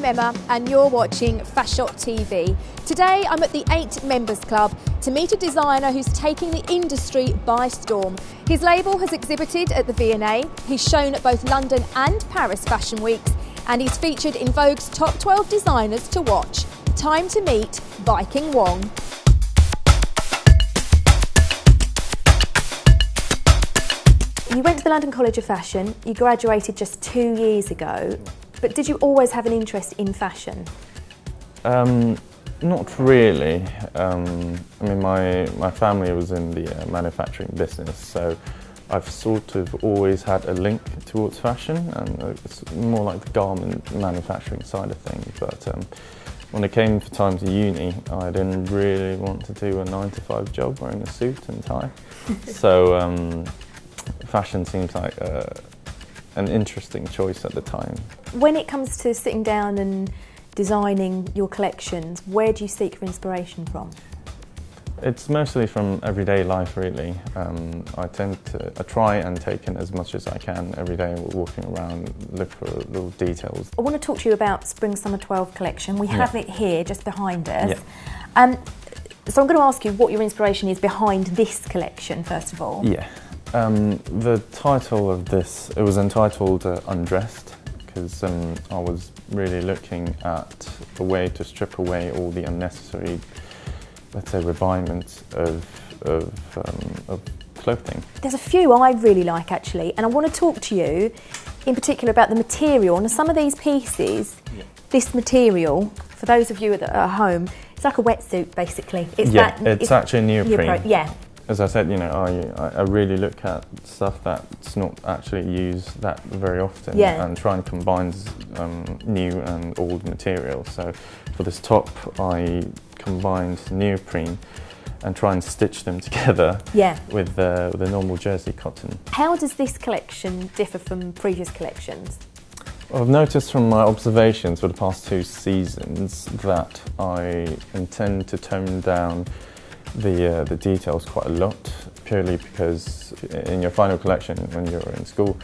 I'm Emma and you're watching Fashot TV. Today I'm at the 8 Members Club to meet a designer who's taking the industry by storm. His label has exhibited at the V&A, he's shown at both London and Paris Fashion Weeks, and he's featured in Vogue's top 12 designers to watch. Time to meet Viking Wong. You went to the London College of Fashion, you graduated just 2 years ago, but did you always have an interest in fashion? Not really. I mean, my family was in the manufacturing business, so I've sort of always had a link towards fashion, and it's more like the garment manufacturing side of things. But when it came for time to uni, I didn't really want to do a 9-to-5 job wearing a suit and tie. So fashion seems like an interesting choice at the time. When it comes to sitting down and designing your collections, where do you seek your inspiration from? It's mostly from everyday life, really. I try and take in as much as I can every day, walking around, look for little details. I want to talk to you about Spring Summer 12 collection. We have it here just behind us. Yeah. So I'm going to ask you what your inspiration is behind this collection, first of all. Yeah. The title of this, it was entitled Undressed, because I was really looking at a way to strip away all the unnecessary, let's say, refinements of clothing. There's a few I really like, actually, and I want to talk to you in particular about the material. And some of these pieces, this material, for those of you at home, it's like a wetsuit, basically. It's actually neoprene. Yeah. As I said, you know, I really look at stuff that's not actually used that very often, and try and combine new and old material. So for this top, I combined neoprene and try and stitch them together with the normal jersey cotton. How does this collection differ from previous collections? Well, I've noticed from my observations for the past 2 seasons that I intend to tone down the details quite a lot, purely because in your final collection, when you're in school,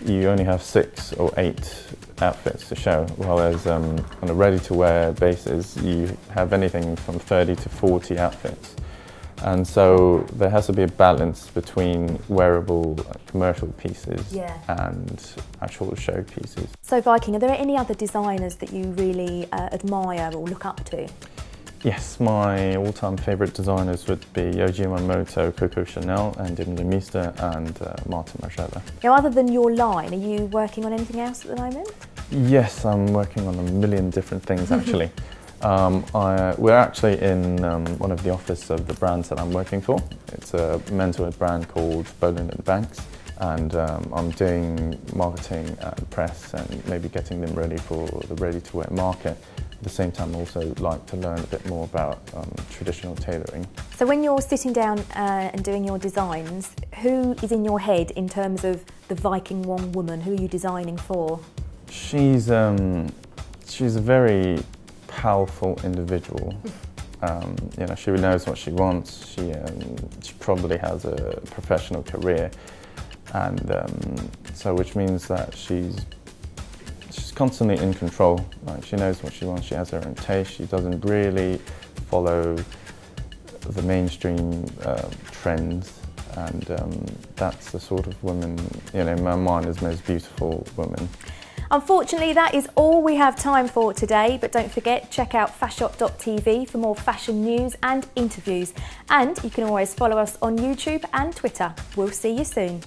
you only have 6 or 8 outfits to show, whereas on a ready-to-wear basis, you have anything from 30 to 40 outfits. And so there has to be a balance between wearable commercial pieces and actual show pieces. So Viking, are there any other designers that you really admire or look up to? Yes, my all-time favourite designers would be Yohji Yamamoto, Coco Chanel, and Dim Limista, and Martin Margiela. Now, other than your line, are you working on anything else at the moment? Yes, I'm working on a million different things, actually. We're actually in one of the offices of the brands that I'm working for. It's a menswear brand called Boland & Banks, and I'm doing marketing and press and maybe getting them ready for the ready-to-wear market. At the same time, I also like to learn a bit more about traditional tailoring. So when you're sitting down and doing your designs, who is in your head in terms of the Viking Wong woman? Who are you designing for? She's a very powerful individual. You know, she knows what she wants. She probably has a professional career, and so which means that she's constantly in control. Like, she knows what she wants. She has her own taste. She doesn't really follow the mainstream trends, and that's the sort of woman, you know, in my mind, is the most beautiful woman. Unfortunately, that is all we have time for today, but don't forget, check out Fashot.tv for more fashion news and interviews. And you can always follow us on YouTube and Twitter. We'll see you soon.